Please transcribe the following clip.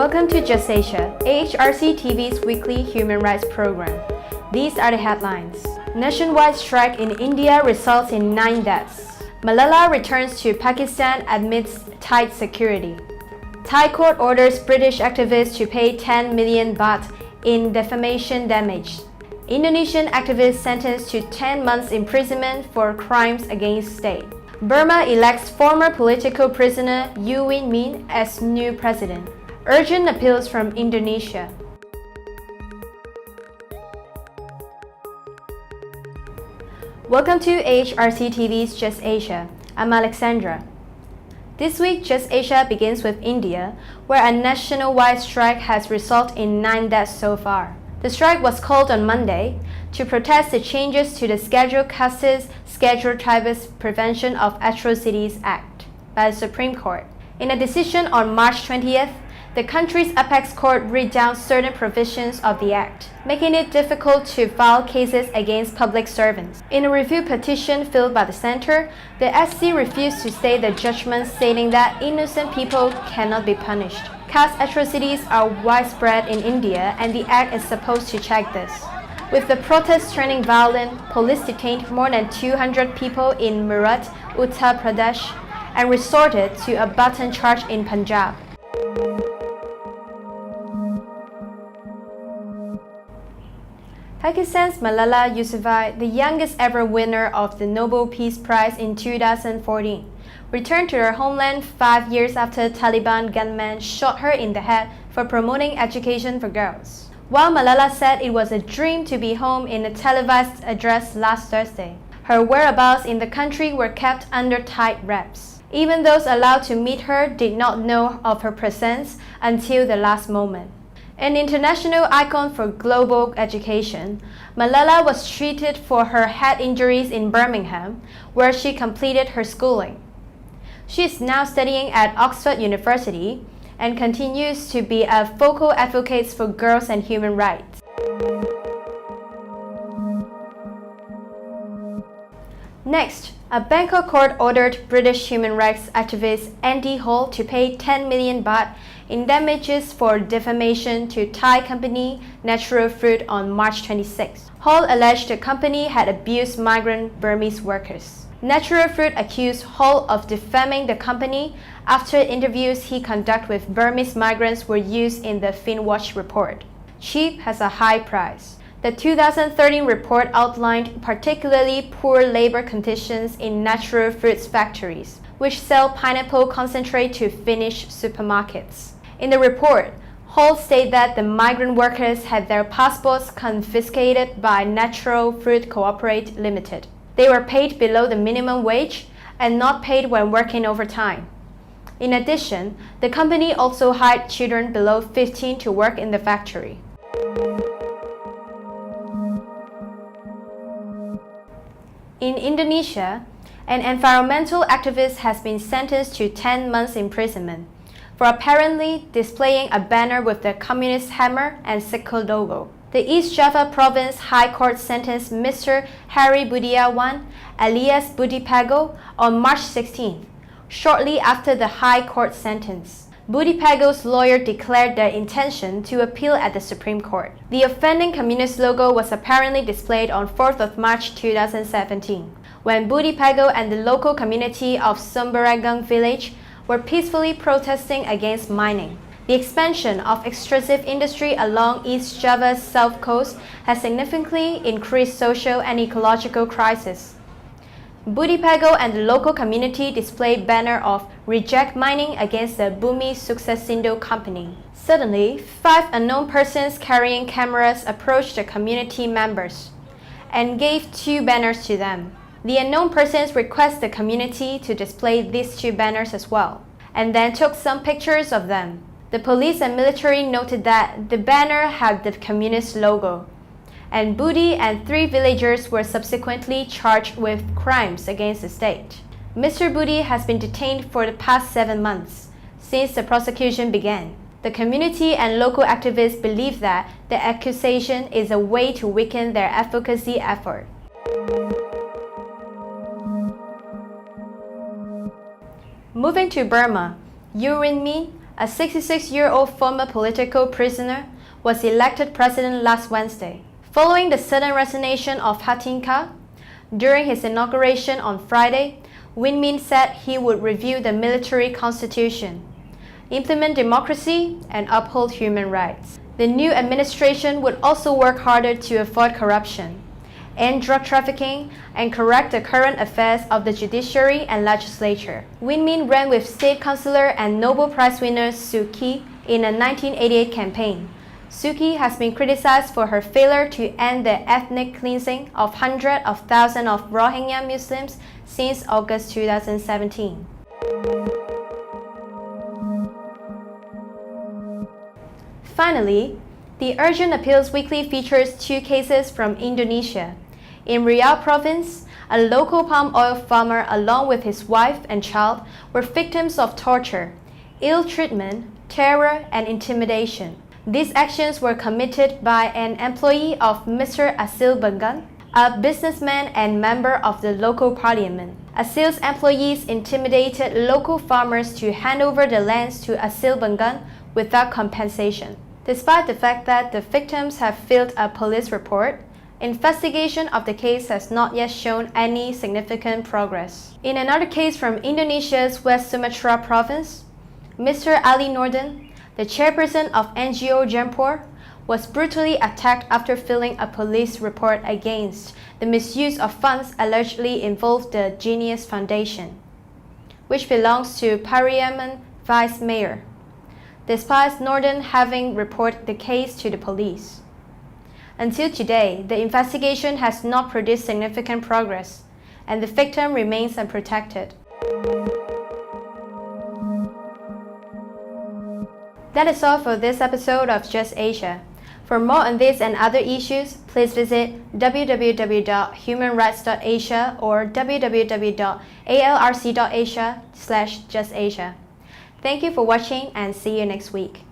Welcome to Just Asia, AHRC TV's weekly human rights program. These are the headlines. Nationwide strike in India results in 9 deaths. Malala returns to Pakistan amidst tight security. Thai court orders British activists to pay 10 million baht in defamation damage. Indonesian activist sentenced to 10 months imprisonment for crimes against state. Burma elects former political prisoner U Win Min as new president. Urgent appeals from Indonesia. Welcome to AHRC TV's Just Asia. I'm Alexandra. This week, Just Asia begins with India, where a nationwide strike has resulted in 9 deaths so far. The strike was called on Monday to protest the changes to the Scheduled Castes, Scheduled Tribes Prevention of Atrocities Act by the Supreme Court. In a decision on March 20th, the country's apex court read down certain provisions of the act, making it difficult to file cases against public servants. In a review petition filed by the center, the SC refused to state the judgment, stating that innocent people cannot be punished. Caste atrocities are widespread in India, and the act is supposed to check this. With the protests turning violent, police detained more than 200 people in Meerut, Uttar Pradesh, and resorted to a baton charge in Punjab. Pakistan's Malala Yousufzai, the youngest ever winner of the Nobel Peace Prize in 2014, returned to her homeland 5 years after Taliban gunmen shot her in the head for promoting education for girls. While Malala said it was a dream to be home in a televised address last Thursday, her whereabouts in the country were kept under tight wraps. Even those allowed to meet her did not know of her presence until the last moment. An international icon for global education, Malala was treated for her head injuries in Birmingham, where she completed her schooling. She is now studying at Oxford University and continues to be a vocal advocate for girls and human rights. Next, a Bangkok court ordered British human rights activist Andy Hall to pay 10 million baht in damages for defamation to Thai company Natural Fruit on March 26. Hall alleged the company had abused migrant Burmese workers. Natural Fruit accused Hall of defaming the company after interviews he conducted with Burmese migrants were used in the Finnwatch report. Cheap has a high price. The 2013 report outlined particularly poor labor conditions in Natural Fruits factories, which sell pineapple concentrate to Finnish supermarkets. In the report, Hall stated that the migrant workers had their passports confiscated by Natural Fruit Cooperate Limited. They were paid below the minimum wage and not paid when working overtime. In addition, the company also hired children below 15 to work in the factory. In Indonesia, an environmental activist has been sentenced to 10 months imprisonment for apparently displaying a banner with the communist hammer and sickle logo. The East Java Province High Court sentenced Mr. Harry Budiawan, alias Budi Pago, on March 16, shortly after the High Court sentence. Budi Pago's lawyer declared their intention to appeal at the Supreme Court. The offending communist logo was apparently displayed on 4th of March 2017, when Budi Pago and the local community of Sumberanggang village were peacefully protesting against mining. The expansion of extractive industry along East Java's south coast has significantly increased social and ecological crisis. Budi Pago and the local community displayed banner of "Reject Mining" against the Bumi Suksesindo company. Suddenly, 5 unknown persons carrying cameras approached the community members and gave 2 banners to them. The unknown persons requested the community to display these 2 banners as well, and then took some pictures of them. The police and military noted that the banner had the communist logo, and Budi and 3 villagers were subsequently charged with crimes against the state. Mr. Budi has been detained for the past 7 months, since the prosecution began. The community and local activists believe that the accusation is a way to weaken their advocacy effort. Moving to Burma, U Win Min, a 66-year-old former political prisoner, was elected president last Wednesday. Following the sudden resignation of Hatinka, during his inauguration on Friday, Win Myint said he would review the military constitution, implement democracy, and uphold human rights. The new administration would also work harder to avoid corruption, end drug trafficking, and correct the current affairs of the judiciary and legislature. Win Myint ran with state councillor and Nobel Prize winner Suu Kyi in a 1988 campaign. Suu Kyi has been criticized for her failure to end the ethnic cleansing of hundreds of thousands of Rohingya Muslims since August 2017. Finally, the Urgent Appeals Weekly features 2 cases from Indonesia. In Riau province, a local palm oil farmer along with his wife and child were victims of torture, ill treatment, terror, and intimidation. These actions were committed by an employee of Mr. Asil Bengan, a businessman and member of the local parliament. Asil's employees intimidated local farmers to hand over the lands to Asil Bengan without compensation. Despite the fact that the victims have filed a police report, investigation of the case has not yet shown any significant progress. In another case from Indonesia's West Sumatra province, Mr. Ali Norden, the chairperson of NGO Jempor, was brutally attacked after filing a police report against the misuse of funds allegedly involved the Genius Foundation, which belongs to Pariaman Vice Mayor, despite Norden having reported the case to the police. Until today, the investigation has not produced significant progress, and the victim remains unprotected. That is all for this episode of Just Asia. For more on this and other issues, please visit www.humanrights.asia or www.alrc.asia/justasia. Thank you for watching and see you next week.